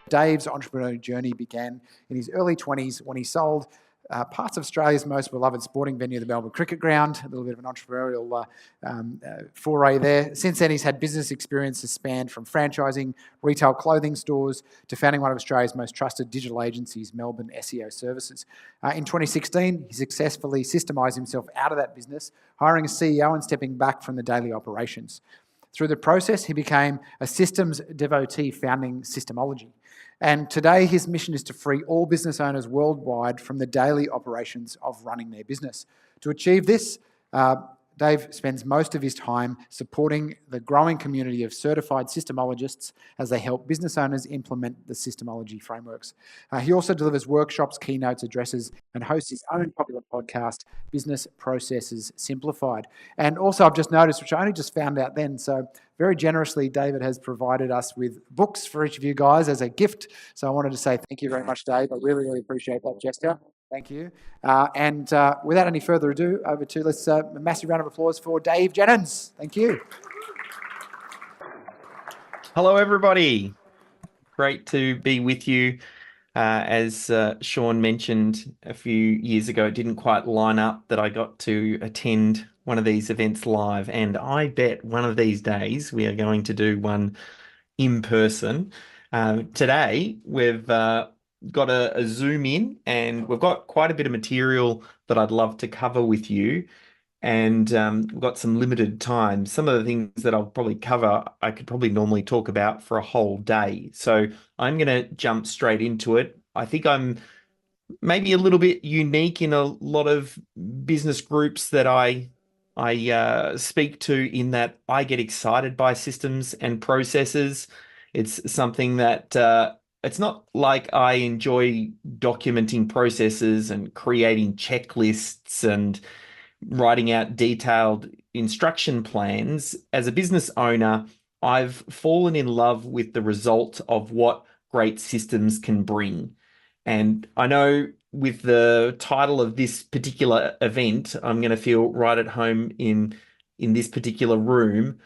Dave's entrepreneurial journey began in his early 20s when he sold parts of Australia's most beloved sporting venue, the Melbourne Cricket Ground. A little bit of an entrepreneurial foray there. Since then, he's had business experiences spanned from franchising retail clothing stores to founding one of Australia's most trusted digital agencies, Melbourne SEO Services. In 2016, he successfully systemised himself out of that business, hiring a CEO and stepping back from the daily operations. Through the process, he became a systems devotee, founding SYSTEMology. And today, his mission is to free all business owners worldwide from the daily operations of running their business. To achieve this, Dave spends most of his time supporting the growing community of certified systemologists as they help business owners implement the systemology frameworks. He also delivers workshops, keynotes, addresses, and hosts his own popular podcast, Business Processes Simplified. And also, I've just noticed, which I only just found out then, so very generously, David has provided us with books for each of you guys as a gift. So I wanted to say thank you very much, Dave. I really, really appreciate that gesture. Thank you. And without any further ado, let's a massive round of applause for Dave Jenyns. Thank you. Hello, everybody. Great to be with you. As Sean mentioned a few years ago, it didn't quite line up that I got to attend one of these events live. And I bet one of these days we are going to do one in person. Today, we've got a zoom in, and we've got quite a bit of material that I'd love to cover with you. And we've got some limited time. Some of the things that I'll probably cover, I could probably normally talk about for a whole day. So I'm going to jump straight into it. I think I'm maybe a little bit unique in a lot of business groups that I speak to, in that I get excited by systems and processes. It's something that it's not like I enjoy documenting processes and creating checklists and writing out detailed instruction plans. As a business owner, I've fallen in love with the result of what great systems can bring. And I know with the title of this particular event, I'm going to feel right at home in this particular room.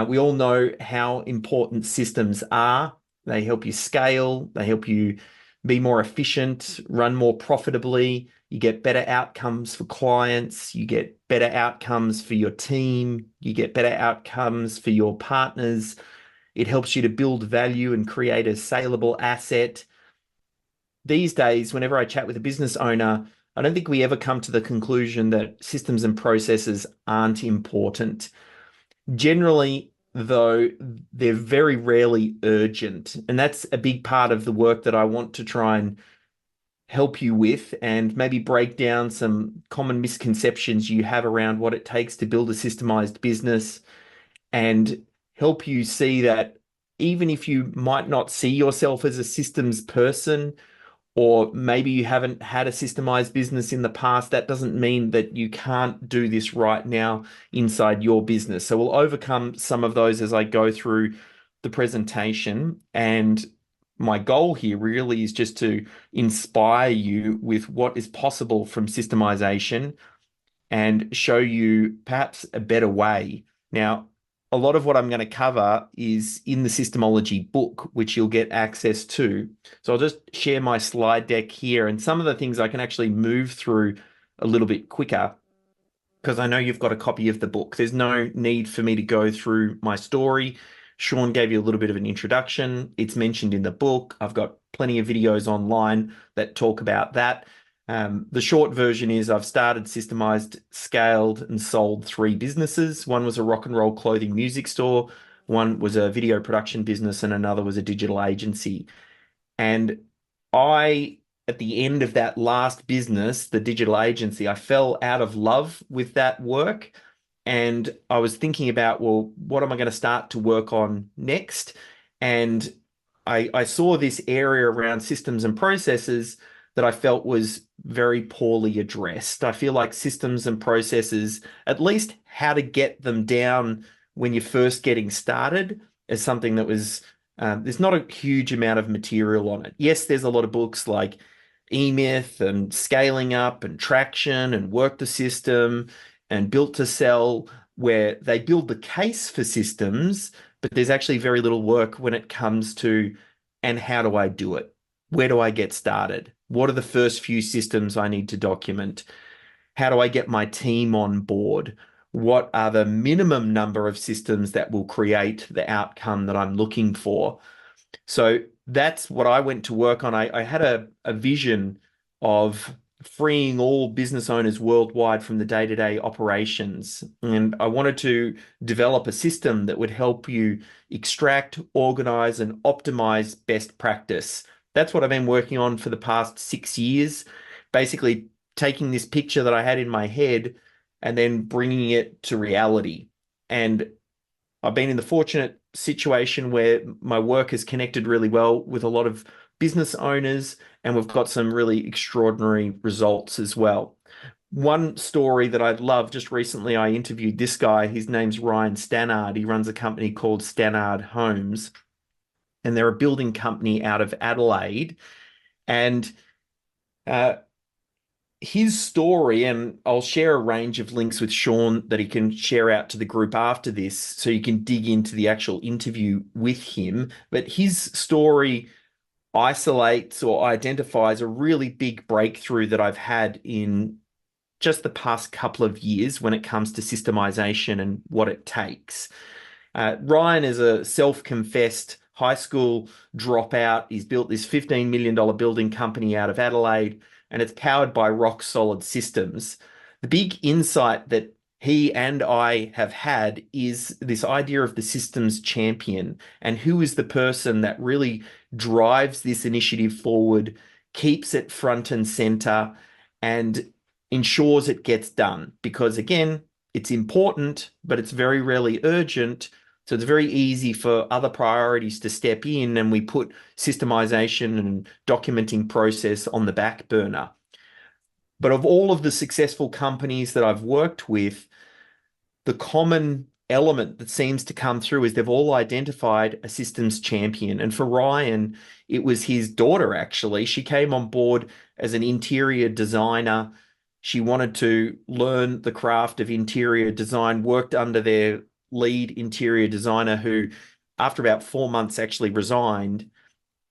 We all know how important systems are. They help you scale, they help you be more efficient, run more profitably. You get better outcomes for clients, you get better outcomes for your team, you get better outcomes for your partners. It helps you to build value and create a saleable asset. These days, whenever I chat with a business owner, I don't think we ever come to the conclusion that systems and processes aren't important. Generally, though, they're very rarely urgent. And that's a big part of the work that I want to try and help you with, and maybe break down some common misconceptions you have around what it takes to build a systemized business, and help you see that even if you might not see yourself as a systems person, or maybe you haven't had a systemized business in the past, that doesn't mean that you can't do this right now inside your business. So we'll overcome some of those as I go through the presentation. And my goal here really is just to inspire you with what is possible from systemization and show you perhaps a better way. Now, a lot of what I'm going to cover is in the Systemology book, which you'll get access to. So I'll just share my slide deck here, and some of the things I can actually move through a little bit quicker because I know you've got a copy of the book. There's no need for me to go through my story. Sean gave you a little bit of an introduction. It's mentioned in the book. I've got plenty of videos online that talk about that. The short version is I've started, systemised, scaled, and sold 3 businesses. One was a rock and roll clothing music store, one was a video production business, and another was a digital agency. And at the end of that last business, the digital agency, I fell out of love with that work. And I was thinking about, well, what am I going to start to work on next? And I saw this area around systems and processes that I felt was very poorly addressed. I feel like systems and processes, at least how to get them down when you're first getting started, is something that was, there's not a huge amount of material on it. Yes, there's a lot of books like E-Myth and Scaling Up and Traction and Work the System and Built to Sell, where they build the case for systems, but there's actually very little work when it comes to and how do I do it? Where do I get started? What are the first few systems I need to document? How do I get my team on board? What are the minimum number of systems that will create the outcome that I'm looking for? So that's what I went to work on. I had a vision of freeing all business owners worldwide from the day-to-day operations. And I wanted to develop a system that would help you extract, organize, and optimize best practice. That's what I've been working on for the past 6 years, basically taking this picture that I had in my head and then bringing it to reality. And I've been in the fortunate situation where my work has connected really well with a lot of business owners, and we've got some really extraordinary results as well. One story that I love, just recently I interviewed this guy. His name's Ryan Stannard. He runs a company called Stannard Homes, and they're a building company out of Adelaide. And his story, and I'll share a range of links with Sean that he can share out to the group after this so you can dig into the actual interview with him. But his story isolates or identifies a really big breakthrough that I've had in just the past couple of years when it comes to systemisation and what it takes. Ryan is a self-confessed high school dropout. He's built this $15 million building company out of Adelaide, and it's powered by rock solid systems. The big insight that he and I have had is this idea of the systems champion, and who is the person that really drives this initiative forward, keeps it front and center, and ensures it gets done. Because again, it's important, but it's very rarely urgent. So it's very easy for other priorities to step in, and we put systemisation and documenting process on the back burner. But of all of the successful companies that I've worked with, the common element that seems to come through is they've all identified a systems champion. And for Ryan, it was his daughter, actually. She came on board as an interior designer. She wanted to learn the craft of interior design, worked under their lead interior designer who, after about 4 months, actually resigned.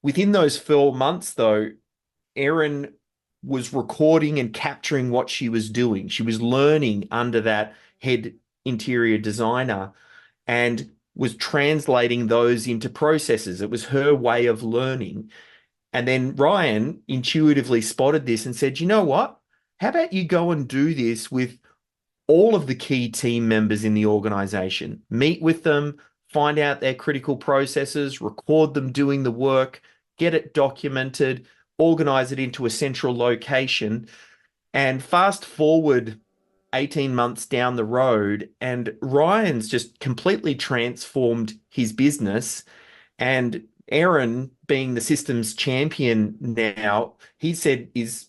Within those 4 months, though, Erin was recording and capturing what she was doing. She was learning under that head interior designer and was translating those into processes. It was her way of learning. And then Ryan intuitively spotted this and said, you know what? How about you go and do this with all of the key team members in the organization? Meet with them, find out their critical processes, record them doing the work, get it documented, organize it into a central location. And fast forward 18 months down the road, and Ryan's just completely transformed his business. And Erin, being the systems champion now, he said is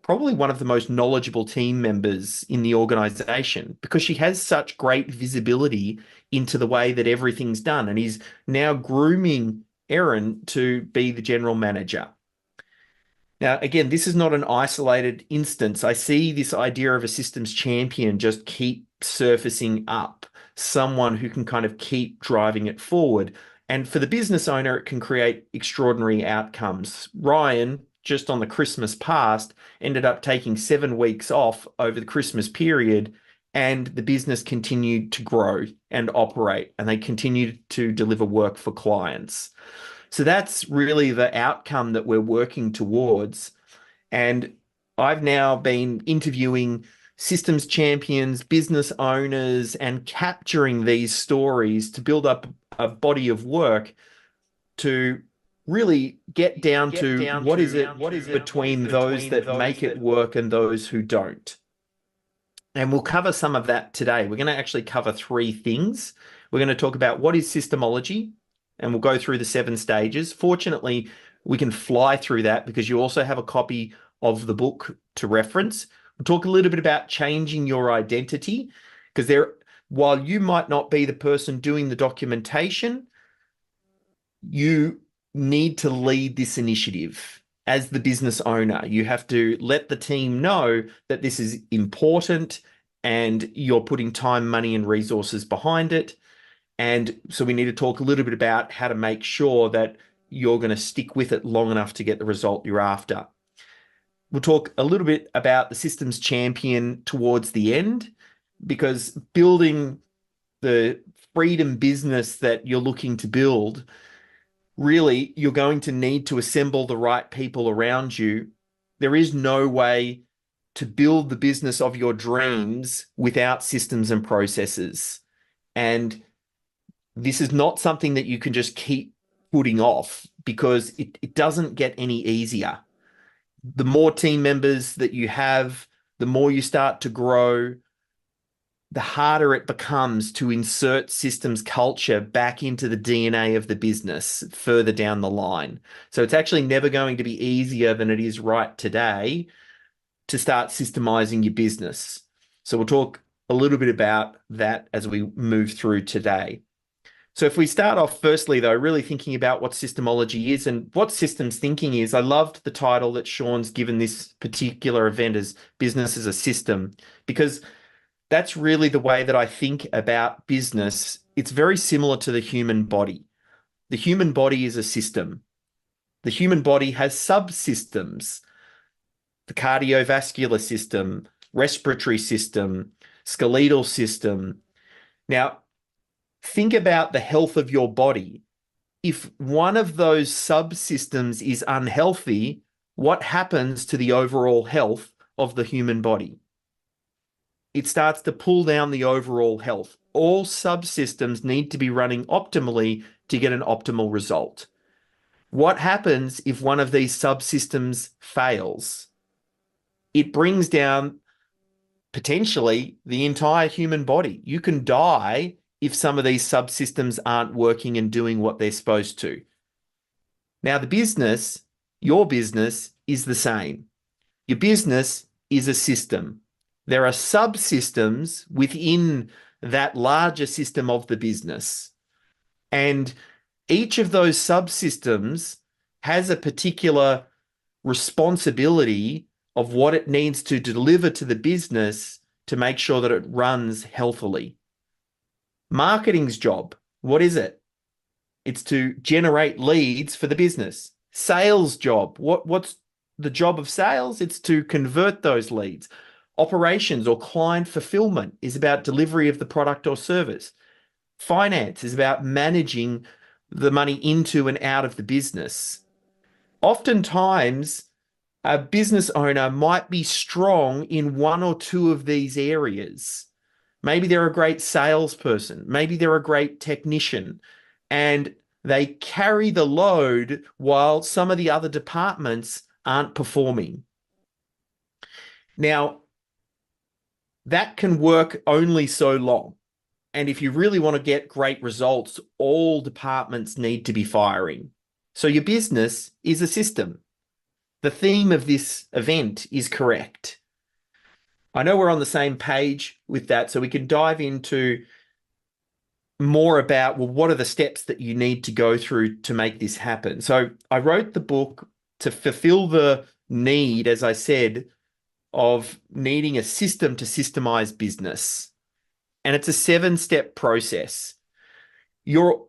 probably one of the most knowledgeable team members in the organization because she has such great visibility into the way that everything's done. And he's now grooming Erin to be the general manager. Now, again, this is not an isolated instance. I see this idea of a systems champion just keep surfacing up, someone who can kind of keep driving it forward. And for the business owner, it can create extraordinary outcomes. Ryan, just on the Christmas past, ended up taking 7 weeks off over the Christmas period, and the business continued to grow and operate, and they continued to deliver work for clients. So that's really the outcome that we're working towards. And I've now been interviewing systems champions, business owners, and capturing these stories to build up a body of work to really get down to what is it between those that make it work and those who don't. And we'll cover some of that today. We're going to actually cover 3 things. We're going to talk about what is systemology, and we'll go through the 7 stages. Fortunately, we can fly through that because you also have a copy of the book to reference. We'll talk a little bit about changing your identity, because while you might not be the person doing the documentation, you need to lead this initiative as the business owner. You have to let the team know that this is important and you're putting time, money, and resources behind it. And so we need to talk a little bit about how to make sure that you're going to stick with it long enough to get the result you're after. We'll talk a little bit about the systems champion towards the end, because building the freedom business that you're looking to build, really, you're going to need to assemble the right people around you. There is no way to build the business of your dreams without systems and processes. And this is not something that you can just keep putting off, because it doesn't get any easier. The more team members that you have, the more you start to grow, the harder it becomes to insert systems culture back into the DNA of the business further down the line. So it's actually never going to be easier than it is right today to start systemizing your business. So we'll talk a little bit about that as we move through today. So if we start off firstly, though, really thinking about what systemology is and what systems thinking is, I loved the title that Sean's given this particular event as Business as a System, because that's really the way that I think about business. It's very similar to the human body. The human body is a system. The human body has subsystems: the cardiovascular system, respiratory system, skeletal system. Now, think about the health of your body. If one of those subsystems is unhealthy, what happens to the overall health of the human body? It starts to pull down the overall health. All subsystems need to be running optimally to get an optimal result. What happens if one of these subsystems fails? It brings down potentially the entire human body. You can die if some of these subsystems aren't working and doing what they're supposed to. Now, the business, your business, is the same. Your business is a system. There are subsystems within that larger system of the business. And each of those subsystems has a particular responsibility of what it needs to deliver to the business to make sure that it runs healthily. Marketing's job, what is it? It's to generate leads for the business. Sales job, what's the job of sales? It's to convert those leads. Operations or client fulfillment is about delivery of the product or service. Finance is about managing the money into and out of the business. Oftentimes, a business owner might be strong in one or two of these areas. Maybe they're a great salesperson. Maybe they're a great technician, and they carry the load while some of the other departments aren't performing. Now, that can work only so long. And if you really want to get great results, all departments need to be firing. So your business is a system. The theme of this event is correct. I know we're on the same page with that, so we can dive into more about, well, what are the steps that you need to go through to make this happen? So I wrote the book to fulfill the need, as I said, of needing a system to systemize business. And it's a 7-step process.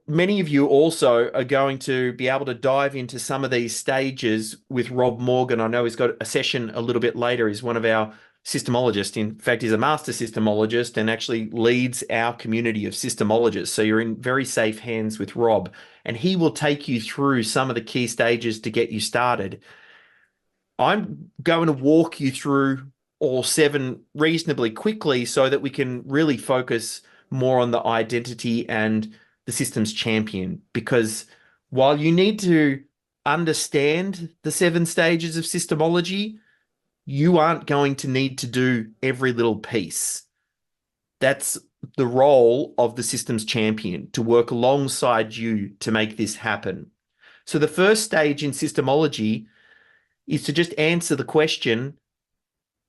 Many of you also are going to be able to dive into some of these stages with Rob Morgan. I know he's got a session a little bit later. He's one of our systemologists. In fact, he's a master systemologist and actually leads our community of systemologists. So you're in very safe hands with Rob, and he will take you through some of the key stages to get you started. I'm going to walk you through all 7 reasonably quickly so that we can really focus more on the identity and the systems champion, because while you need to understand the 7 stages of systemology, you aren't going to need to do every little piece. That's the role of the systems champion, to work alongside you to make this happen. So the first stage in systemology is to just answer the question,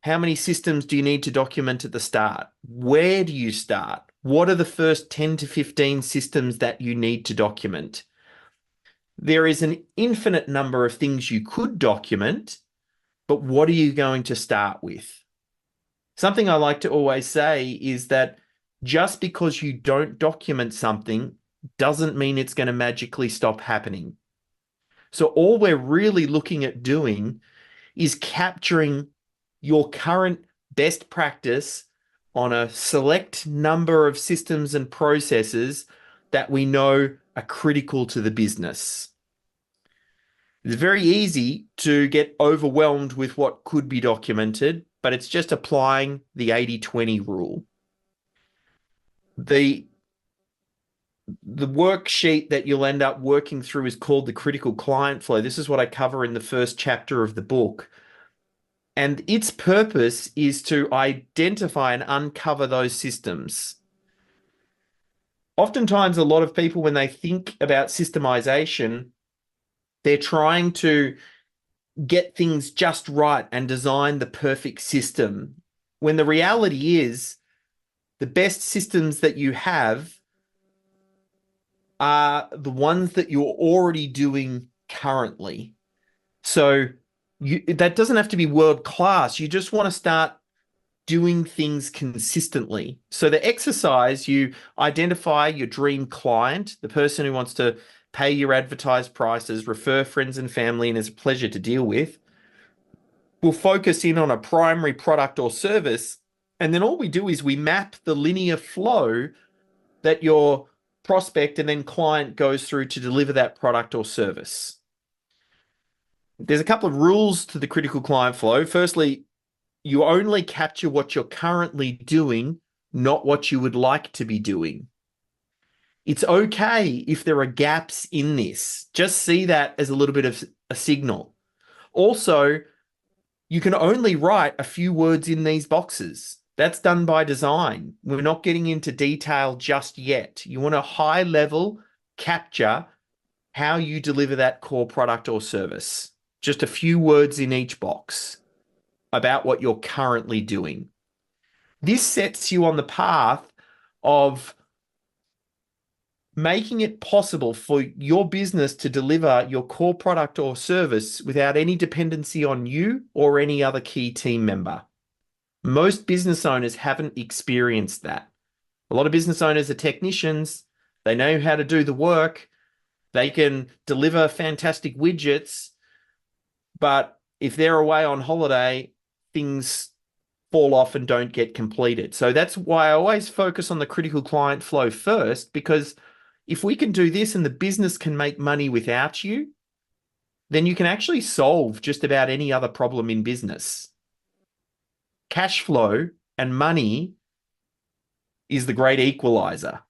how many systems do you need to document at the start? Where do you start? What are the first 10 to 15 systems that you need to document? There is an infinite number of things you could document, but what are you going to start with? Something I like to always say is that just because you don't document something doesn't mean it's going to magically stop happening. So all we're really looking at doing is capturing your current best practice on a select number of systems and processes that we know are critical to the business. It's very easy to get overwhelmed with what could be documented, but it's just applying the 80-20 rule. The worksheet that you'll end up working through is called the critical client flow. This is what I cover in the first chapter of the book. And its purpose is to identify and uncover those systems. Oftentimes, a lot of people, when they think about systemisation, they're trying to get things just right and design the perfect system, when the reality is the best systems that you have are the ones that you're already doing currently. So that doesn't have to be world class. You just want to start doing things consistently. So the exercise, you identify your dream client, the person who wants to pay your advertised prices, refer friends and family, and is a pleasure to deal with. We'll focus in on a primary product or service. And then all we do is we map the linear flow that your prospect and then client goes through to deliver that product or service. There's a couple of rules to the critical client flow. Firstly, you only capture what you're currently doing, not what you would like to be doing. It's okay if there are gaps in this. Just see that as a little bit of a signal. Also, you can only write a few words in these boxes. That's done by design. We're not getting into detail just yet. You want a high level capture how you deliver that core product or service. Just a few words in each box about what you're currently doing. This sets you on the path of making it possible for your business to deliver your core product or service without any dependency on you or any other key team member. Most business owners haven't experienced that. A lot of business owners are technicians. They know how to do the work. They can deliver fantastic widgets. But if they're away on holiday, things fall off and don't get completed. So that's why I always focus on the critical client flow first, because if we can do this and the business can make money without you, then you can actually solve just about any other problem in business. Cash flow and money is the great equalizer.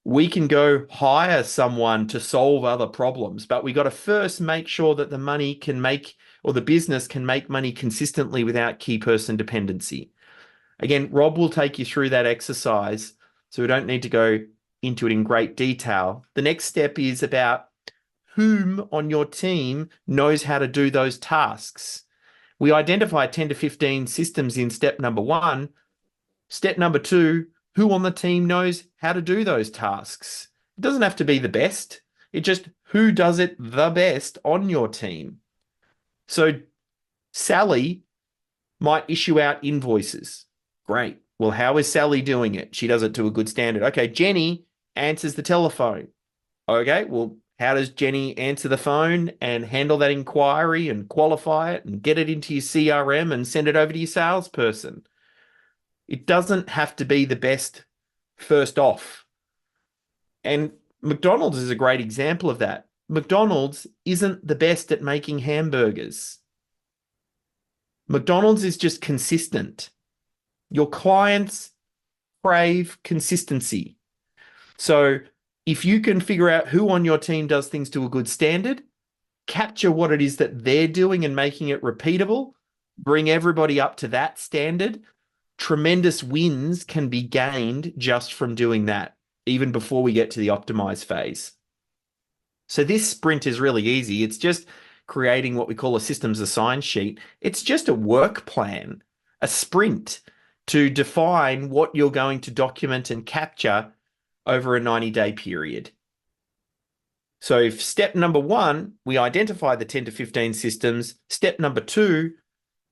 We can go hire someone to solve other problems, but we got to first make sure that the money can make, or the business can make money consistently without key person dependency. Again, Rob will take you through that exercise, so we don't need to go into it in great detail. The next step is about whom on your team knows how to do those tasks. We identify 10 to 15 systems in step number 1. Step number 2, who on the team knows how to do those tasks? It doesn't have to be the best. It's just who does it the best on your team. So Sally might issue out invoices. Great. Well, how is Sally doing it? She does it to a good standard. Okay, Jenny answers the telephone. Okay, well, how does Jenny answer the phone and handle that inquiry and qualify it and get it into your CRM and send it over to your salesperson? It doesn't have to be the best first off. And McDonald's is a great example of that. McDonald's isn't the best at making hamburgers. McDonald's is just consistent. Your clients crave consistency. So if you can figure out who on your team does things to a good standard, capture what it is that they're doing and making it repeatable, bring everybody up to that standard, tremendous wins can be gained just from doing that, even before we get to the optimize phase. So this sprint is really easy. It's just creating what we call a systems assigned sheet. It's just a work plan, a sprint to define what you're going to document and capture over a 90-day period. So if step number 1, we identify the 10 to 15 systems. Step number 2,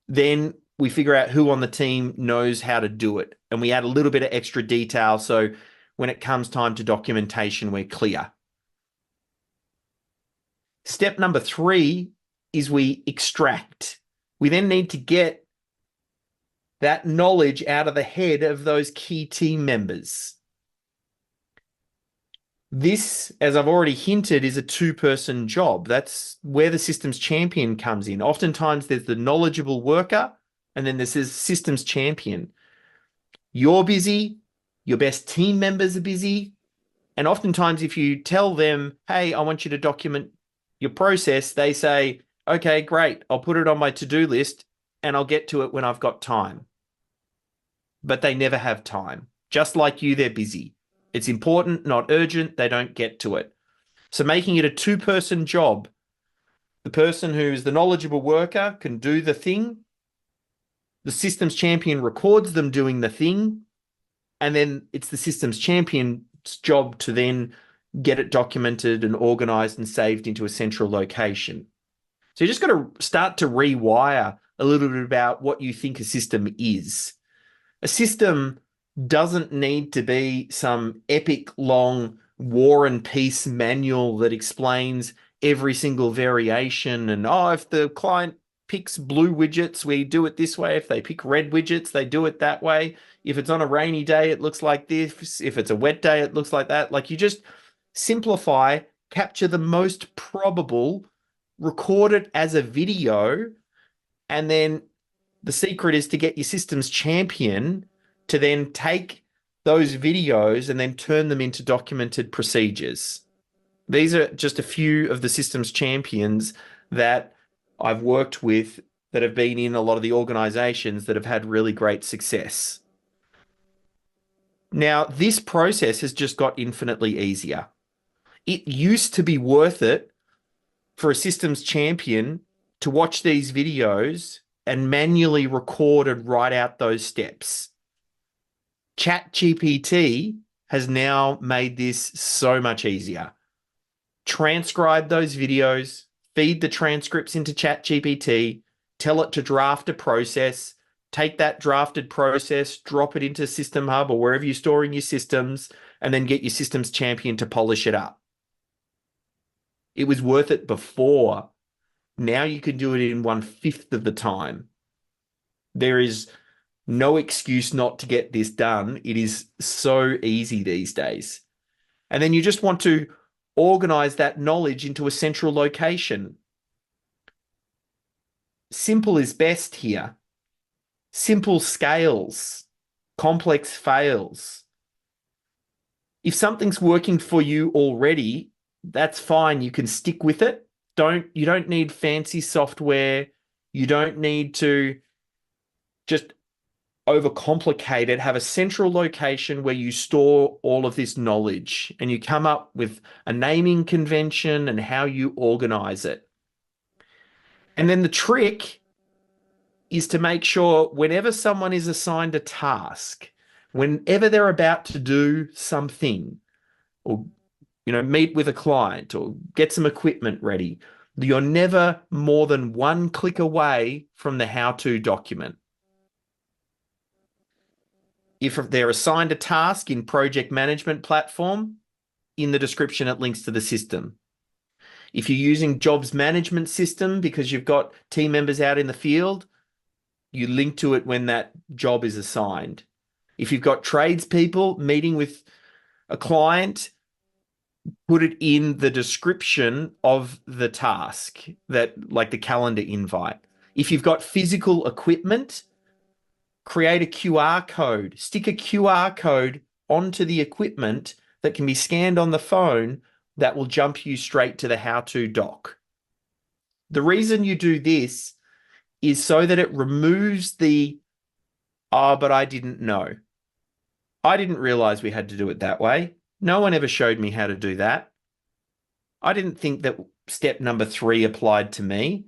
then we figure out who on the team knows how to do it. And we add a little bit of extra detail so when it comes time to documentation, we're clear. Step number 3 is we extract. We then need to get that knowledge out of the head of those key team members. This, as I've already hinted, is a 2-person job. That's where the systems champion comes in. Oftentimes there's the knowledgeable worker, and then there's this systems champion. You're busy, your best team members are busy, and oftentimes if you tell them, hey, I want you to document your process, they say, okay, great, I'll put it on my to-do list and I'll get to it when I've got time. But they never have time. Just like you, they're busy. It's important, not urgent, they don't get to it. So making it a 2-person job, the person who's the knowledgeable worker can do the thing, the systems champion records them doing the thing, and then it's the systems champion's job to then get it documented and organized and saved into a central location. So you just got to start to rewire a little bit about what you think a system is. A system doesn't need to be some epic long war and peace manual that explains every single variation and, oh, if the client picks blue widgets, we do it this way. If they pick red widgets, they do it that way. If it's on a rainy day, it looks like this. If it's a wet day, it looks like that. Like, you just simplify, capture the most probable, record it as a video, and then the secret is to get your systems champion to then take those videos and then turn them into documented procedures. These are just a few of the systems champions that I've worked with that have been in a lot of the organizations that have had really great success. Now, this process has just got infinitely easier. It used to be worth it for a systems champion to watch these videos and manually record and write out those steps. ChatGPT has now made this so much easier. Transcribe those videos, feed the transcripts into ChatGPT, tell it to draft a process, take that drafted process, drop it into System Hub or wherever you're storing your systems, and then get your systems champion to polish it up. It was worth it before. Now you can do it in 1/5 of the time. There is no excuse not to get this done. It is so easy these days. And then you just want to organize that knowledge into a central location. Simple is best here. Simple scales, complex fails. If something's working for you already, that's fine. You can stick with it. You don't need fancy software. You don't need to just overcomplicate it. Have a central location where you store all of this knowledge and you come up with a naming convention and how you organize it. And then the trick is to make sure whenever someone is assigned a task, whenever they're about to do something or meet with a client or get some equipment ready, you're never more than 1 click away from the how-to document. If they're assigned a task in project management platform, in the description, it links to the system. If you're using jobs management system because you've got team members out in the field, you link to it when that job is assigned. If you've got tradespeople meeting with a client, put it in the description of the task, like the calendar invite. If you've got physical equipment, create a QR code, stick a QR code onto the equipment that can be scanned on the phone that will jump you straight to the how-to doc. The reason you do this is so that it removes the, oh, but I didn't know. I didn't realize we had to do it that way. No one ever showed me how to do that. I didn't think that step number 3 applied to me.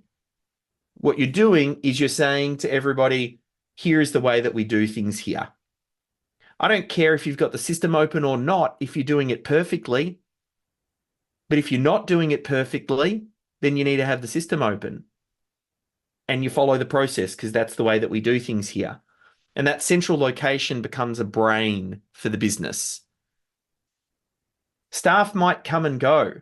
What you're doing is you're saying to everybody, here is the way that we do things here. I don't care if you've got the system open or not, if you're doing it perfectly. But if you're not doing it perfectly, then you need to have the system open. And you follow the process because that's the way that we do things here. And that central location becomes a brain for the business. Staff might come and go.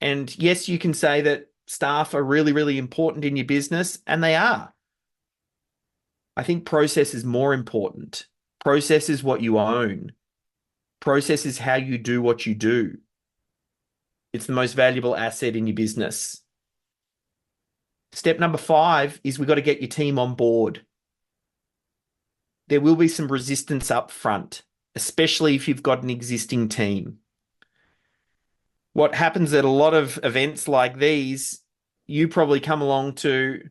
And yes, you can say that staff are really, really important in your business, and they are. I think process is more important. Process is what you own. Process is how you do what you do. It's the most valuable asset in your business. Step number 5 is we've got to get your team on board. There will be some resistance up front, especially if you've got an existing team. What happens at a lot of events like these, you probably come along to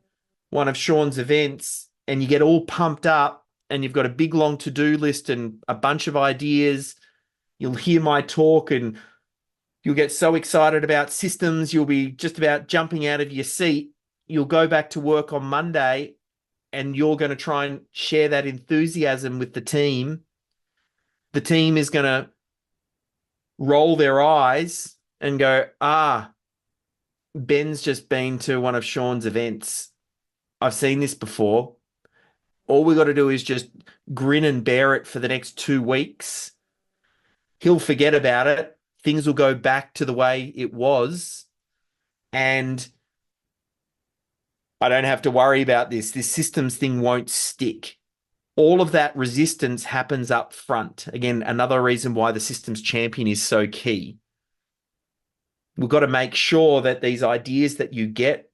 one of Sean's events and you get all pumped up and you've got a big long to-do list and a bunch of ideas. You'll hear my talk and you'll get so excited about systems, you'll be just about jumping out of your seat. You'll go back to work on Monday and you're going to try and share that enthusiasm with the team. The team is going to roll their eyes and go, Ben's just been to one of Sean's events. I've seen this before. All we got to do is just grin and bear it for the next 2 weeks. He'll forget about it. Things will go back to the way it was. And I don't have to worry about this. This systems thing won't stick. All of that resistance happens up front. Again, another reason why the systems champion is so key. We've got to make sure that these ideas that you get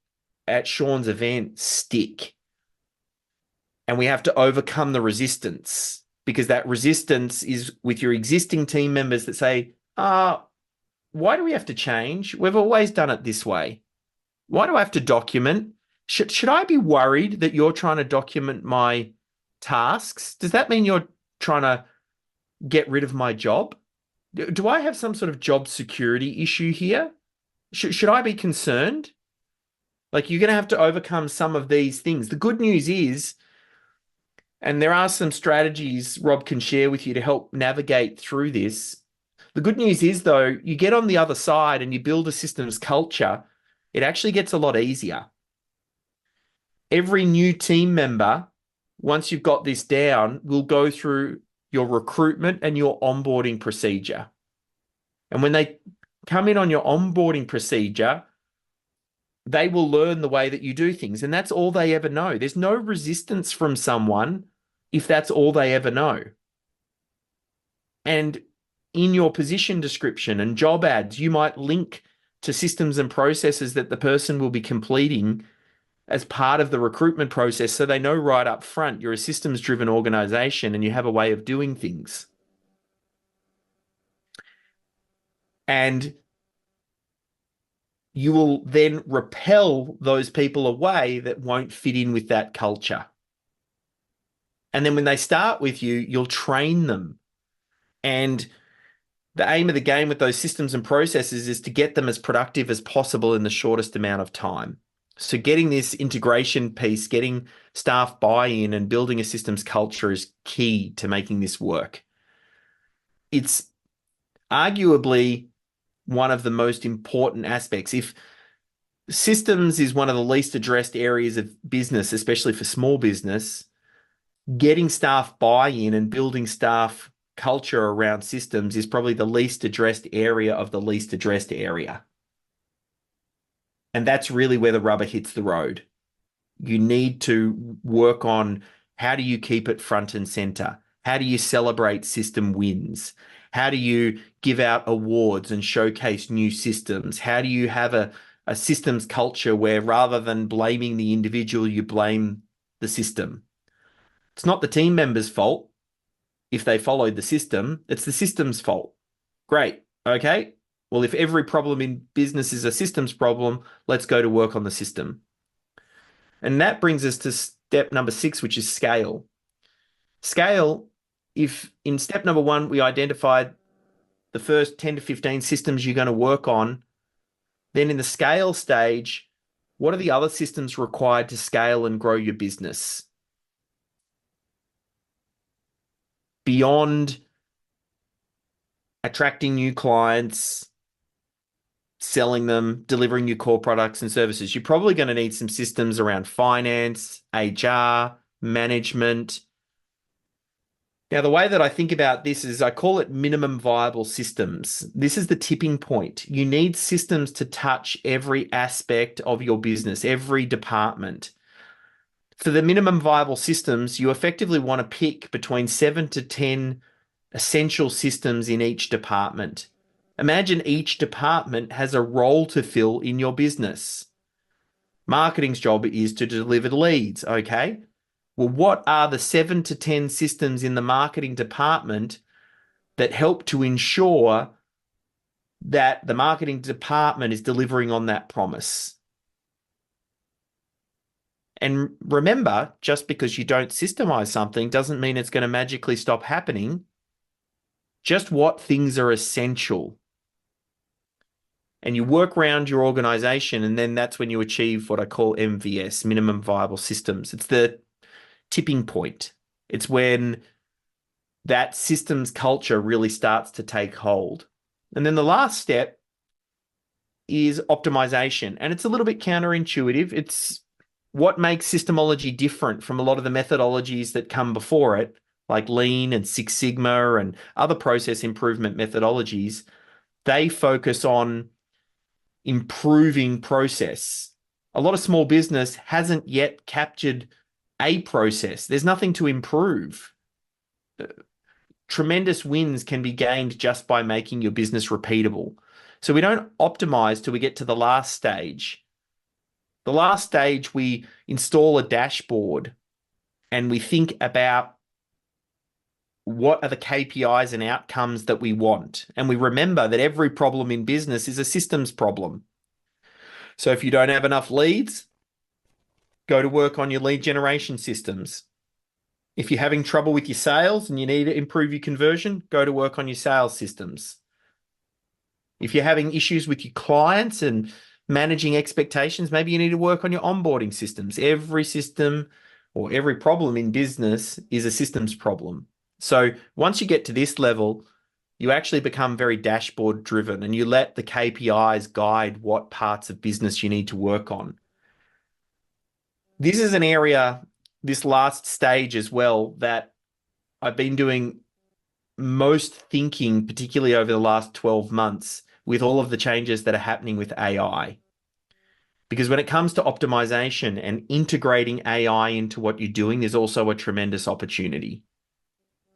at Sean's event stick. And we have to overcome the resistance, because that resistance is with your existing team members that say, why do we have to change? We've always done it this way. Why do I have to document? Should I be worried that you're trying to document my tasks? Does that mean you're trying to get rid of my job? Do I have some sort of job security issue here? Should I be concerned? Like, you're going to have to overcome some of these things. The good news is, and there are some strategies Rob can share with you to help navigate through this. The good news is, though, you get on the other side and you build a systems culture, it actually gets a lot easier. Every new team member, once you've got this down, will go through your recruitment and your onboarding procedure. And when they come in on your onboarding procedure, they will learn the way that you do things. And that's all they ever know. There's no resistance from someone if that's all they ever know. And in your position description and job ads, you might link to systems and processes that the person will be completing as part of the recruitment process, so they know right up front you're a systems-driven organization and you have a way of doing things. And you will then repel those people away that won't fit in with that culture. And then when they start with you, you'll train them. And the aim of the game with those systems and processes is to get them as productive as possible in the shortest amount of time. So getting this integration piece, getting staff buy-in and building a systems culture is key to making this work. It's arguably one of the most important aspects. If systems is one of the least addressed areas of business, especially for small business, getting staff buy-in and building staff culture around systems is probably the least addressed area of the least addressed area. And that's really where the rubber hits the road. You need to work on, how do you keep it front and center? How do you celebrate system wins? How do you give out awards and showcase new systems? How do you have a systems culture where rather than blaming the individual, you blame the system? It's not the team member's fault if they followed the system. It's the system's fault. Great. Okay. Well, if every problem in business is a systems problem, let's go to work on the system. And that brings us to step number 6, which is scale. Scale, if in step number 1, we identified the first 10 to 15 systems you're going to work on, then in the scale stage, what are the other systems required to scale and grow your business? Beyond attracting new clients, selling them, delivering your core products and services, you're probably going to need some systems around finance, HR, management, Now, the way that I think about this is I call it minimum viable systems. This is the tipping point. You need systems to touch every aspect of your business, every department. For the minimum viable systems, you effectively want to pick between 7 to 10 essential systems in each department. Imagine each department has a role to fill in your business. Marketing's job is to deliver leads, okay? Well, what are the 7 to 10 systems in the marketing department that help to ensure that the marketing department is delivering on that promise? And remember, just because you don't systemize something doesn't mean it's going to magically stop happening. Just what things are essential. And you work around your organization, and then that's when you achieve what I call MVS, minimum viable systems. It's the tipping point. It's when that systems culture really starts to take hold. And then the last step is optimization. And it's a little bit counterintuitive. It's what makes systemology different from a lot of the methodologies that come before it, like Lean and Six Sigma and other process improvement methodologies. They focus on improving process. A lot of small business hasn't yet captured a process. There's nothing to improve. Tremendous wins can be gained just by making your business repeatable. So we don't optimize till we get to the last stage. The last stage, we install a dashboard and we think about what are the KPIs and outcomes that we want. And we remember that every problem in business is a systems problem. So if you don't have enough leads, go to work on your lead generation systems. If you're having trouble with your sales and you need to improve your conversion, go to work on your sales systems. If you're having issues with your clients and managing expectations, maybe you need to work on your onboarding systems. Every system or every problem in business is a systems problem. So once you get to this level, you actually become very dashboard driven and you let the KPIs guide what parts of business you need to work on. This is an area, this last stage as well, that I've been doing most thinking, particularly over the last 12 months, with all of the changes that are happening with AI. Because when it comes to optimization and integrating AI into what you're doing, there's also a tremendous opportunity.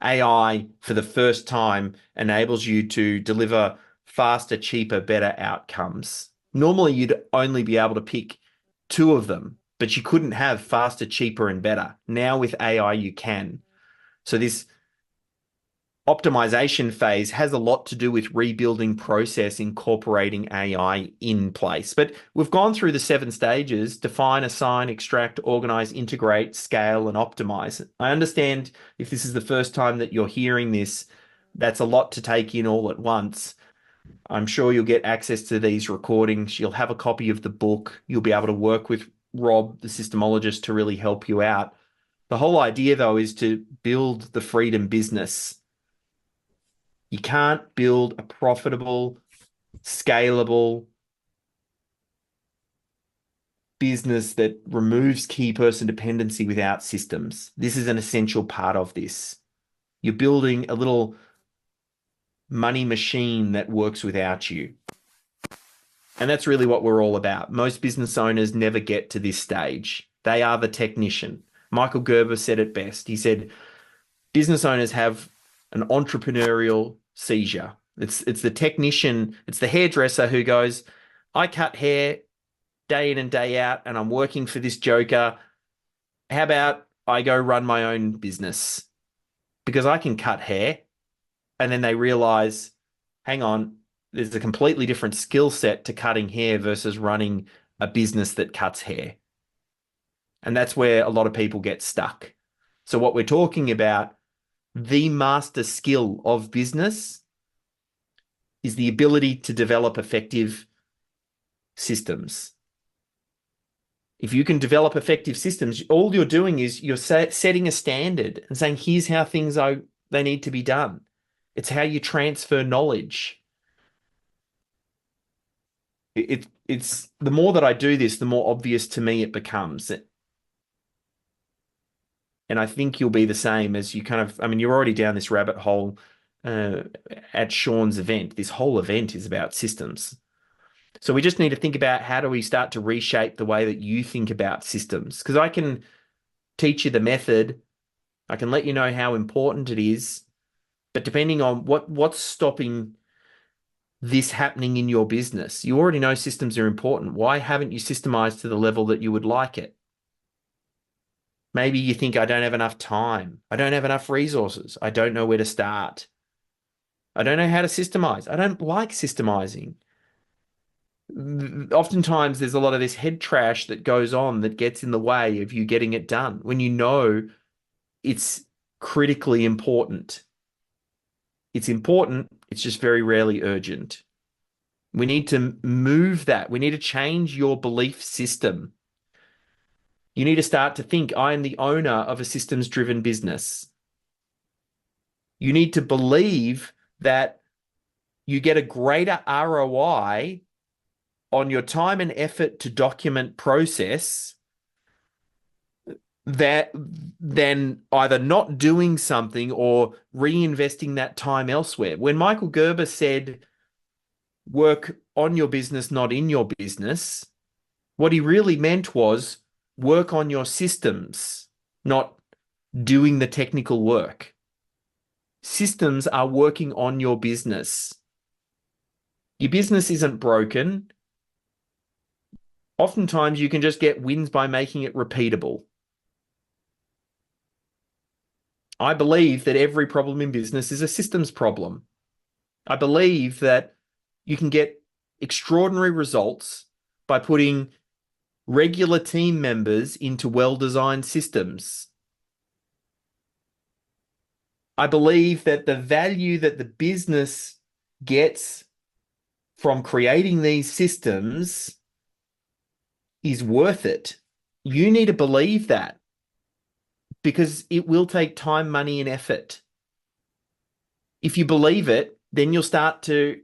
AI, for the first time, enables you to deliver faster, cheaper, better outcomes. Normally, you'd only be able to pick two of them, but you couldn't have faster, cheaper, and better. Now with AI, you can. So this optimization phase has a lot to do with rebuilding process, incorporating AI in place. But we've gone through the 7 stages: define, assign, extract, organize, integrate, scale, and optimize. I understand if this is the first time that you're hearing this, that's a lot to take in all at once. I'm sure you'll get access to these recordings. You'll have a copy of the book. You'll be able to work with Rob, the systemologist, to really help you out. The whole idea, though, is to build the freedom business. You can't build a profitable, scalable business that removes key person dependency without systems. This is an essential part of this. You're building a little money machine that works without you. And that's really what we're all about. Most business owners never get to this stage. They are the technician. Michael Gerber said it best. He said, business owners have an entrepreneurial seizure. It's the technician, it's the hairdresser who goes, I cut hair day in and day out and I'm working for this joker. How about I go run my own business because I can cut hair? And then they realize, hang on, there's a completely different skill set to cutting hair versus running a business that cuts hair. And that's where a lot of people get stuck. So what we're talking about, the master skill of business, is the ability to develop effective systems. If you can develop effective systems, all you're doing is you're setting a standard and saying, here's how things they need to be done. It's how you transfer knowledge. It's the more that I do this, the more obvious to me it becomes. And I think you'll be the same as you kind of, I mean, you're already down this rabbit hole at Sean's event. This whole event is about systems. So we just need to think about how do we start to reshape the way that you think about systems? Because I can teach you the method, I can let you know how important it is, but depending on what's stopping this happening in your business, you already know systems are important. Why haven't you systemized to the level that you would like it? Maybe you think, I don't have enough time. I don't have enough resources. I don't know where to start. I don't know how to systemize. I don't like systemizing. Oftentimes, there's a lot of this head trash that goes on that gets in the way of you getting it done when you know it's critically important. It's important. It's just very rarely urgent. We need to move that. We need to change your belief system. You need to start to think, I am the owner of a systems-driven business. You need to believe that you get a greater ROI on your time and effort to document process than either not doing something or reinvesting that time elsewhere. When Michael Gerber said, work on your business, not in your business, what he really meant was work on your systems, not doing the technical work. Systems are working on your business. Your business isn't broken. Oftentimes, you can just get wins by making it repeatable. I believe that every problem in business is a systems problem. I believe that you can get extraordinary results by putting regular team members into well-designed systems. I believe that the value that the business gets from creating these systems is worth it. You need to believe that because it will take time, money, and effort. If you believe it, then you'll start to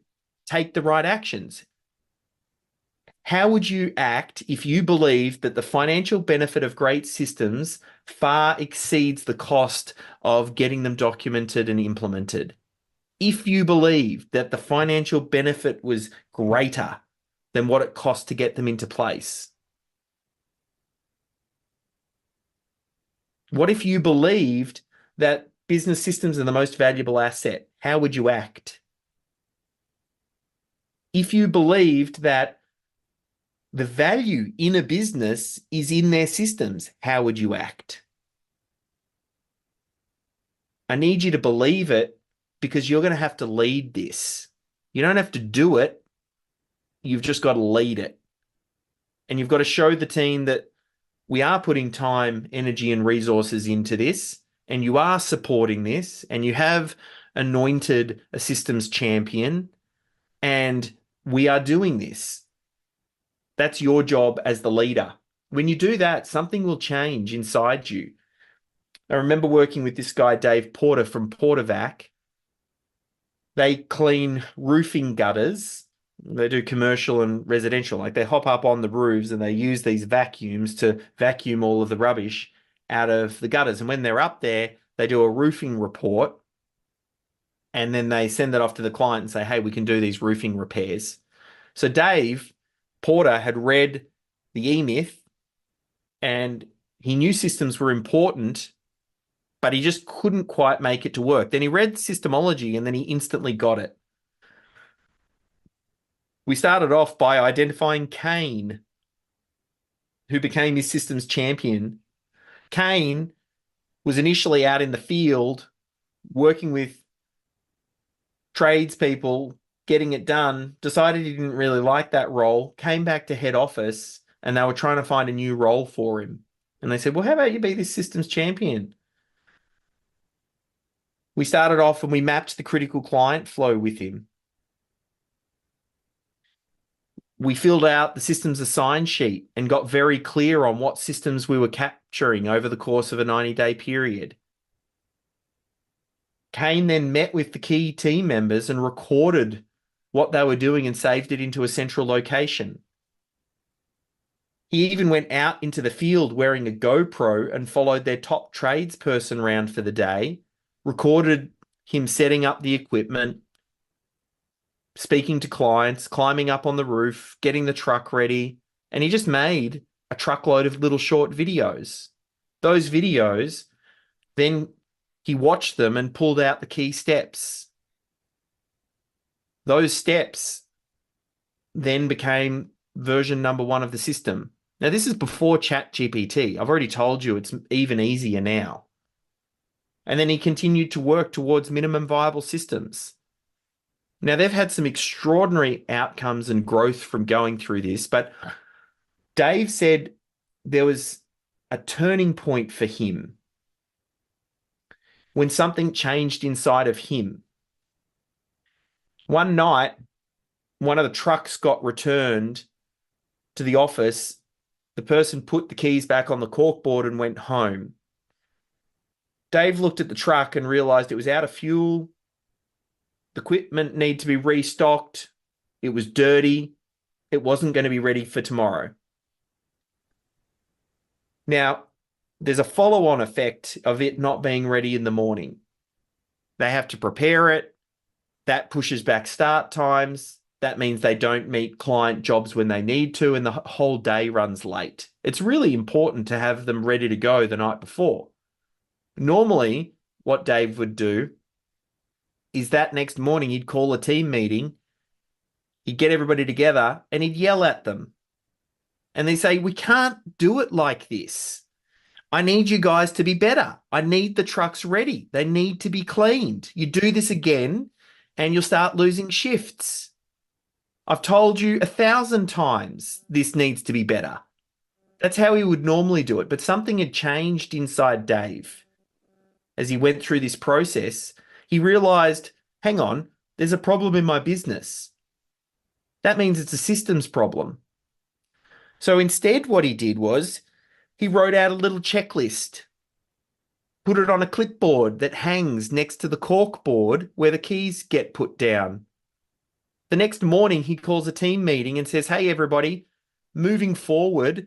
take the right actions. How would you act if you believe that the financial benefit of great systems far exceeds the cost of getting them documented and implemented? If you believe that the financial benefit was greater than what it cost to get them into place? What if you believed that business systems are the most valuable asset? How would you act? If you believed that the value in a business is in their systems, how would you act? I need you to believe it because you're going to have to lead this. You don't have to do it. You've just got to lead it. And you've got to show the team that we are putting time, energy, and resources into this, and you are supporting this, and you have anointed a systems champion, and we are doing this. That's your job as the leader. When you do that, something will change inside you. I remember working with this guy, Dave Porter from Portavac. They clean roofing gutters. They do commercial and residential. Like they hop up on the roofs and they use these vacuums to vacuum all of the rubbish out of the gutters. And when they're up there, they do a roofing report and then they send that off to the client and say, hey, we can do these roofing repairs. So Dave Porter had read the E-Myth and he knew systems were important, but he just couldn't quite make it to work. Then he read SYSTEMology and then he instantly got it. We started off by identifying Kane, who became his systems champion. Kane was initially out in the field working with tradespeople, getting it done, decided he didn't really like that role, came back to head office, and they were trying to find a new role for him. And they said, well, how about you be this systems champion? We started off and we mapped the critical client flow with him. We filled out the systems assign sheet and got very clear on what systems we were capturing over the course of a 90-day period. Kane then met with the key team members and recorded what they were doing and saved it into a central location. He even went out into the field wearing a GoPro and followed their top tradesperson around for the day, recorded him setting up the equipment, speaking to clients, climbing up on the roof, getting the truck ready, and he just made a truckload of little short videos. Those videos, then he watched them and pulled out the key steps. Those steps then became version number 1 of the system. Now, this is before ChatGPT. I've already told you it's even easier now. And then he continued to work towards minimum viable systems. Now, they've had some extraordinary outcomes and growth from going through this, but Dave said there was a turning point for him when something changed inside of him. One night, one of the trucks got returned to the office. The person put the keys back on the corkboard and went home. Dave looked at the truck and realized it was out of fuel. The equipment needed to be restocked. It was dirty. It wasn't going to be ready for tomorrow. Now, there's a follow-on effect of it not being ready in the morning. They have to prepare it. That pushes back start times. That means they don't meet client jobs when they need to, and the whole day runs late. It's really important to have them ready to go the night before. Normally, what Dave would do is that next morning he'd call a team meeting, he'd get everybody together, and he'd yell at them. And they say, we can't do it like this. I need you guys to be better. I need the trucks ready. They need to be cleaned. You do this again, and you'll start losing shifts. I've told you 1,000 times this needs to be better. That's how he would normally do it. But something had changed inside Dave. As he went through this process, he realized, hang on, there's a problem in my business. That means it's a systems problem. So instead, what he did was he wrote out a little checklist, put it on a clipboard that hangs next to the corkboard where the keys get put down. The next morning, he calls a team meeting and says, hey, everybody, moving forward,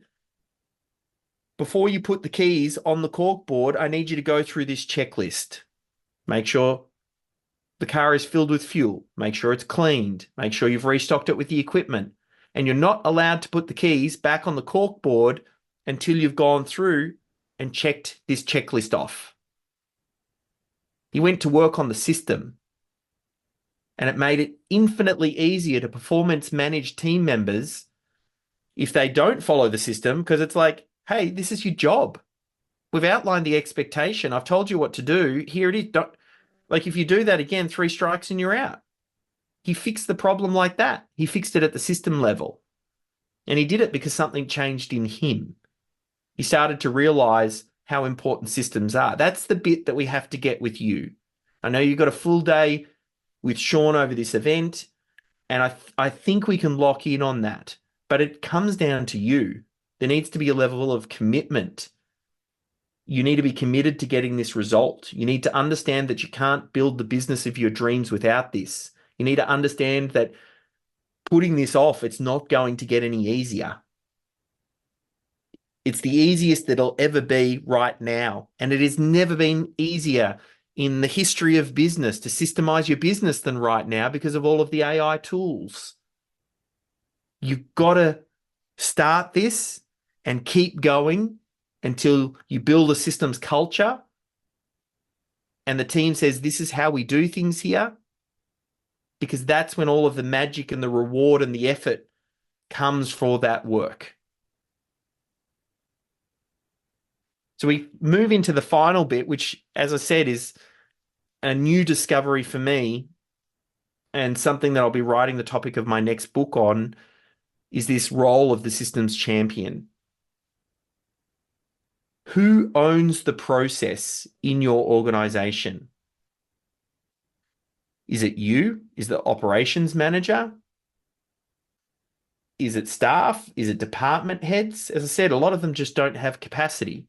before you put the keys on the corkboard, I need you to go through this checklist. Make sure the car is filled with fuel. Make sure it's cleaned. Make sure you've restocked it with the equipment. And you're not allowed to put the keys back on the corkboard until you've gone through and checked this checklist off. He went to work on the system, and it made it infinitely easier to performance manage team members if they don't follow the system, because it's like, hey, this is your job. We've outlined the expectation. I've told you what to do. Here it is. Like if you do that again, 3 strikes and you're out. He fixed the problem like that. He fixed it at the system level. And he did it because something changed in him. He started to realize how important systems are. That's the bit that we have to get with you. I know you've got a full day with Sean over this event, and I think we can lock in on that. But it comes down to you. There needs to be a level of commitment. You need to be committed to getting this result. You need to understand that you can't build the business of your dreams without this. You need to understand that putting this off, it's not going to get any easier. It's the easiest it'll ever be right now. And it has never been easier in the history of business to systemize your business than right now because of all of the AI tools. You've got to start this and keep going until you build a systems culture and the team says, this is how we do things here, because that's when all of the magic and the reward and the effort comes for that work. So we move into the final bit, which, as I said, is a new discovery for me and something that I'll be writing the topic of my next book on, is this role of the systems champion. Who owns the process in your organization? Is it you? Is the operations manager? Is it staff? Is it department heads? As I said, a lot of them just don't have capacity.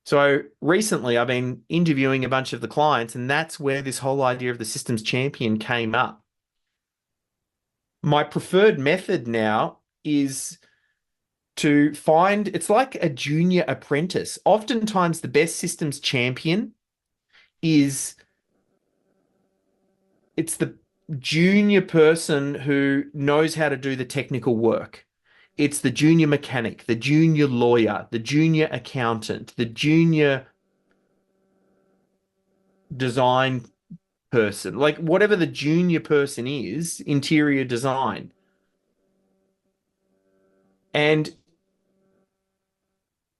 So recently I've been interviewing a bunch of the clients, and that's where this whole idea of the systems champion came up. My preferred method now is to find, it's like a junior apprentice. Oftentimes the best systems champion it's the junior person who knows how to do the technical work. It's the junior mechanic, the junior lawyer, the junior accountant, the junior design person, like whatever the junior person is, interior design. And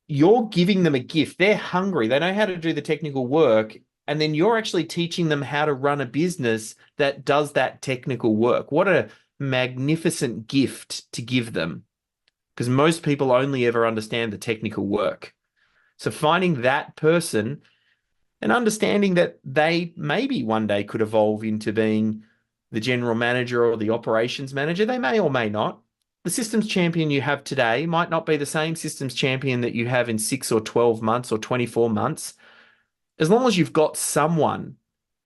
you're giving them a gift. They're hungry. They know how to do the technical work. And then you're actually teaching them how to run a business that does that technical work. What a magnificent gift to give them, because most people only ever understand the technical work. So finding that person and understanding that they maybe one day could evolve into being the general manager or the operations manager. They may or may not. The systems champion you have today might not be the same systems champion that you have in 6 or 12 months or 24 months. As long as you've got someone,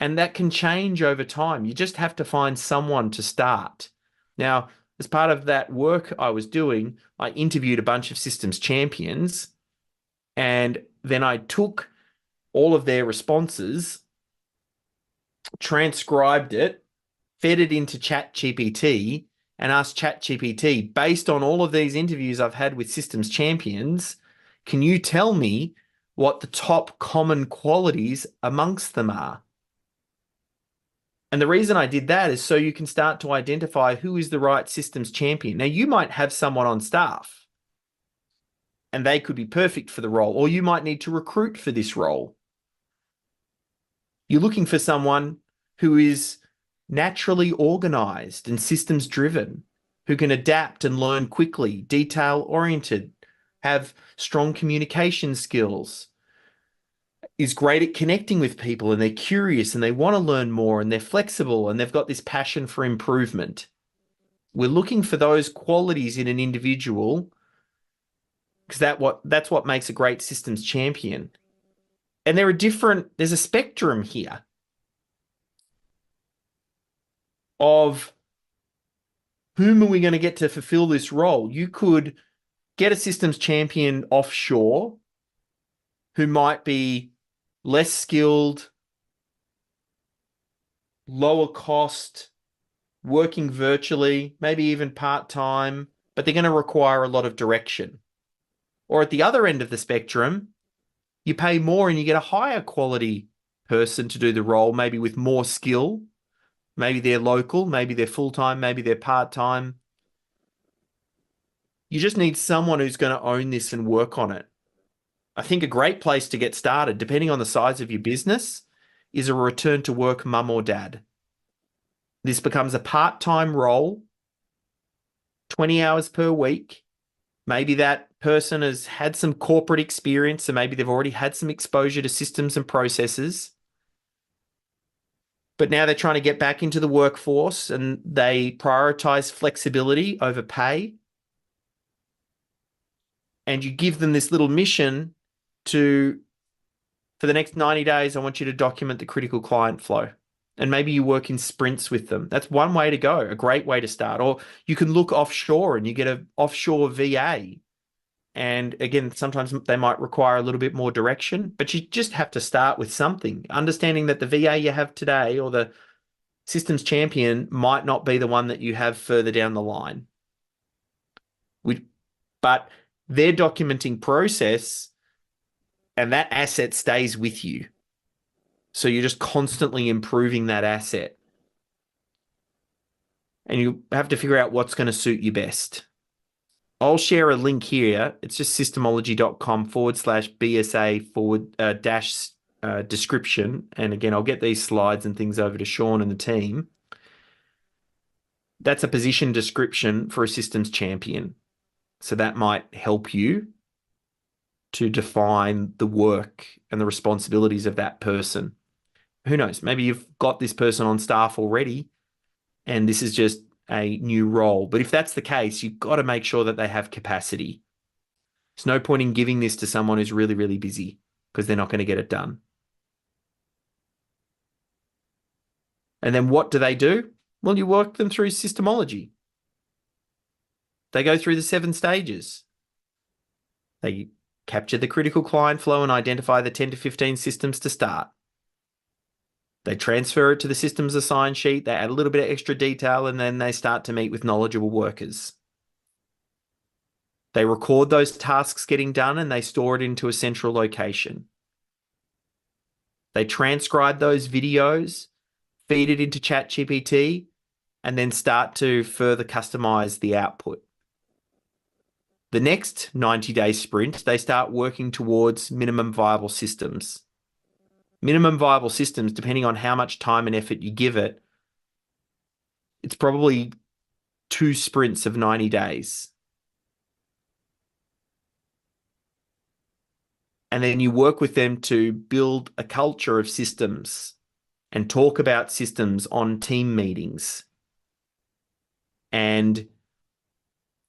and that can change over time, you just have to find someone to start. Now, as part of that work I was doing, I interviewed a bunch of systems champions, and then I took all of their responses, transcribed it, fed it into ChatGPT, and asked ChatGPT, based on all of these interviews I've had with systems champions, can you tell me what the top common qualities amongst them are? And the reason I did that is so you can start to identify who is the right systems champion. Now, you might have someone on staff and they could be perfect for the role, or you might need to recruit for this role. You're looking for someone who is naturally organized and systems driven, who can adapt and learn quickly, detail oriented, have strong communication skills, is great at connecting with people, and they're curious and they want to learn more, and they're flexible and they've got this passion for improvement. We're looking for those qualities in an individual because that's what makes a great systems champion. And there's a spectrum here of whom are we going to get to fulfill this role. You could get a systems champion offshore who might be less skilled, lower cost, working virtually, maybe even part-time, but they're going to require a lot of direction. Or at the other end of the spectrum, you pay more and you get a higher quality person to do the role, maybe with more skill. Maybe they're local, maybe they're full-time, maybe they're part-time. You just need someone who's going to own this and work on it. I think a great place to get started, depending on the size of your business, is a return to work mum or dad. This becomes a part-time role, 20 hours per week. Maybe that person has had some corporate experience, so maybe they've already had some exposure to systems and processes. But now they're trying to get back into the workforce and they prioritize flexibility over pay. And you give them this little mission for the next 90 days, I want you to document the critical client flow. And maybe you work in sprints with them. That's one way to go, a great way to start. Or you can look offshore and you get an offshore VA. And again, sometimes they might require a little bit more direction, but you just have to start with something. Understanding that the VA you have today or the systems champion might not be the one that you have further down the line. But their documenting process and that asset stays with you. So you're just constantly improving that asset. And you have to figure out what's going to suit you best. I'll share a link here. It's just systemology.com/BSA/ description. And again, I'll get these slides and things over to Sean and the team. That's a position description for a systems champion. So that might help you to define the work and the responsibilities of that person. Who knows? Maybe you've got this person on staff already and this is just a new role. But if that's the case, you've got to make sure that they have capacity. There's no point in giving this to someone who's really, really busy because they're not going to get it done. And then what do? Well, you work them through systemology. They go through the 7 stages. They capture the critical client flow and identify the 10 to 15 systems to start. They transfer it to the systems assign sheet, they add a little bit of extra detail, and then they start to meet with knowledgeable workers. They record those tasks getting done and they store it into a central location. They transcribe those videos, feed it into ChatGPT, and then start to further customize the output. The next 90-day sprint, they start working towards minimum viable systems. Minimum viable systems, depending on how much time and effort you give it, it's probably 2 sprints of 90 days. And then you work with them to build a culture of systems and talk about systems on team meetings and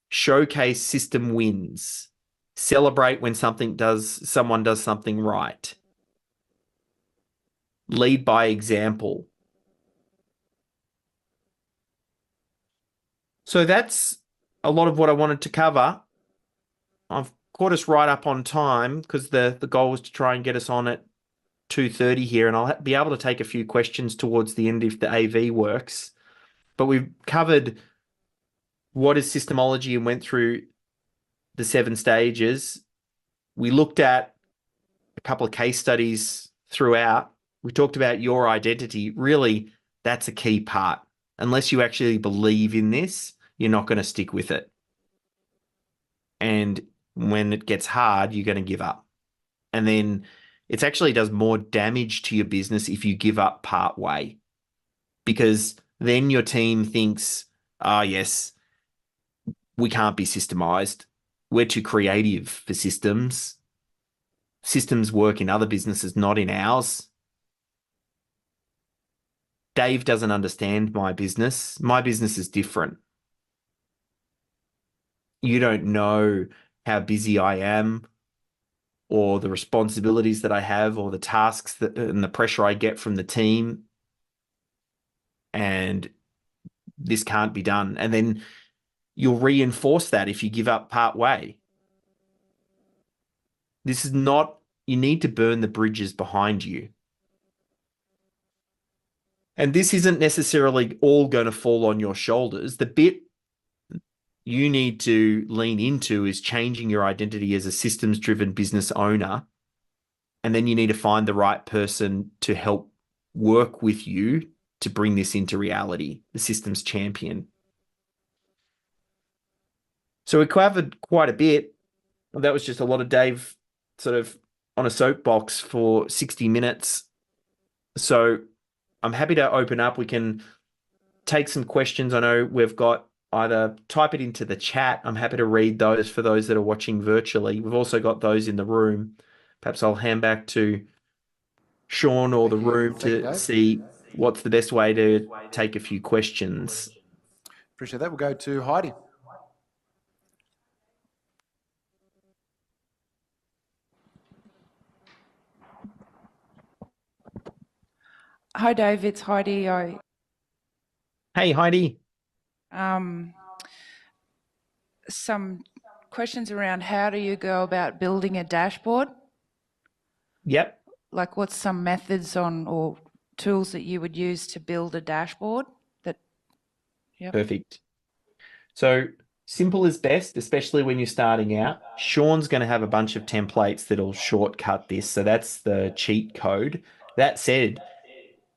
showcase system wins, celebrate when someone does something right, lead by example. So that's a lot of what I wanted to cover. I've caught us right up on time because the goal was to try and get us on at 2:30 here, and I'll be able to take a few questions towards the end if the AV works. But we've covered what is systemology and went through the 7 stages. We looked at a couple of case studies throughout. We talked about your identity. Really, that's a key part. Unless you actually believe in this, you're not going to stick with it. And when it gets hard, you're going to give up. And then it actually does more damage to your business if you give up part way, because then your team thinks, oh, yes, we can't be systemized. We're too creative for systems. Systems work in other businesses, not in ours. Dave doesn't understand my business. My business is different. You don't know how busy I am or the responsibilities that I have or the tasks and the pressure I get from the team. And this can't be done. And then you'll reinforce that if you give up part way. This is not, you need to burn the bridges behind you. And this isn't necessarily all going to fall on your shoulders. The bit you need to lean into is changing your identity as a systems-driven business owner. And then you need to find the right person to help work with you to bring this into reality, the systems champion. So we covered quite a bit. That was just a lot of Dave sort of on a soapbox for 60 minutes. So I'm happy to open up. We can take some questions. I know we've got either type it into the chat. I'm happy to read those for those that are watching virtually. We've also got those in the room. Perhaps I'll hand back to Sean or the room to see what's the best way to take a few questions. Appreciate that. We'll go to Heidi. Hi, Dave. It's Heidi. Hey, Heidi. Some questions around how do you go about building a dashboard? Yep. Like what's some methods or tools that you would use to build a dashboard? Yep. Perfect. So simple is best, especially when you're starting out. Sean's going to have a bunch of templates that'll shortcut this. So that's the cheat code. That said,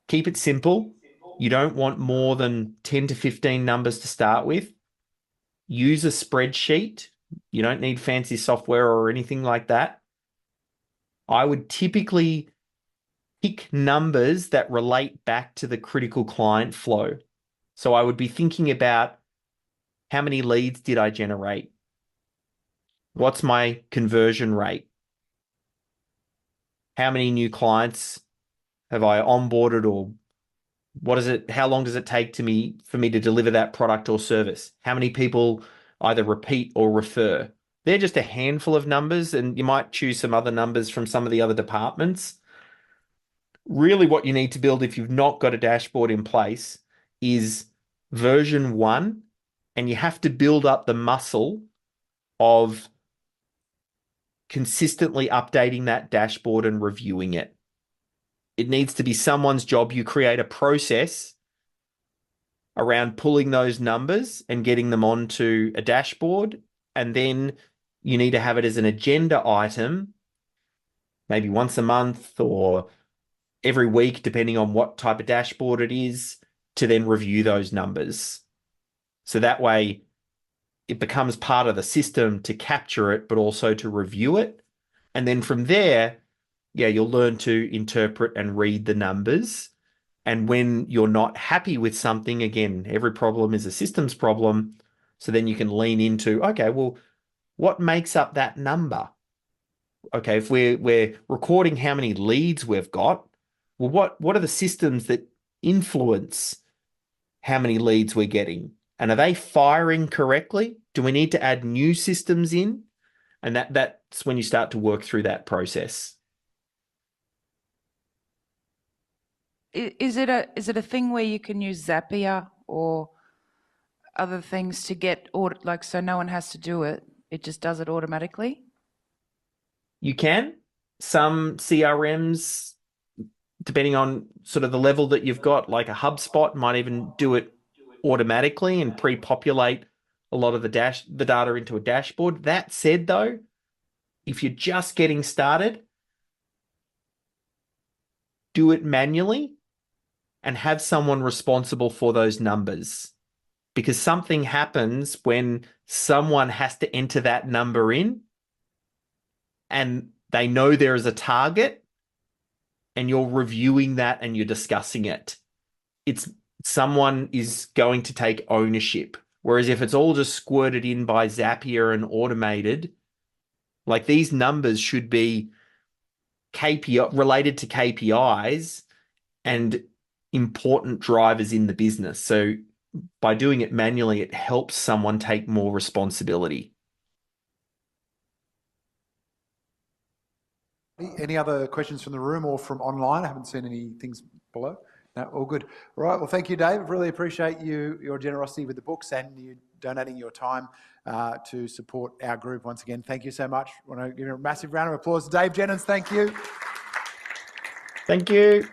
keep it simple. You don't want more than 10 to 15 numbers to start with. Use a spreadsheet. You don't need fancy software or anything like that. I would typically pick numbers that relate back to the critical client flow. So I would be thinking about how many leads did I generate? What's my conversion rate? How many new clients have I onboarded, or how long does it take for me to deliver that product or service? How many people either repeat or refer? They're just a handful of numbers, and you might choose some other numbers from some of the other departments. Really what you need to build if you've not got a dashboard in place is version 1, and you have to build up the muscle of consistently updating that dashboard and reviewing it. It needs to be someone's job. You create a process around pulling those numbers and getting them onto a dashboard. And then you need to have it as an agenda item, maybe once a month or every week, depending on what type of dashboard it is, to then review those numbers. So that way it becomes part of the system to capture it, but also to review it. And then from there, yeah, you'll learn to interpret and read the numbers. And when you're not happy with something, again, every problem is a systems problem. So then you can lean into, okay, well, what makes up that number? Okay, if we're recording how many leads we've got, well, what are the systems that influence how many leads we're getting? And are they firing correctly? Do we need to add new systems in? And that's when you start to work through that process. Is it a thing where you can use Zapier or other things to get like so no one has to do it? It just does it automatically? You can. Some CRMs, depending on sort of the level that you've got, like a HubSpot might even do it automatically and pre-populate a lot of the data into a dashboard. That said, though, if you're just getting started, do it manually and have someone responsible for those numbers, because something happens when someone has to enter that number in and they know there is a target and you're reviewing that and you're discussing it. It's someone is going to take ownership. Whereas if it's all just squirted in by Zapier and automated, like these numbers should be KPI related to KPIs and important drivers in the business. So by doing it manually, it helps someone take more responsibility. Any other questions from the room or from online? I haven't seen any things below. No, all good. All right. Well, thank you, Dave. Really appreciate your generosity with the books and you donating your time to support our group once again. Thank you so much. I want to give a massive round of applause to Dave Jenyns. Thank you. Thank you.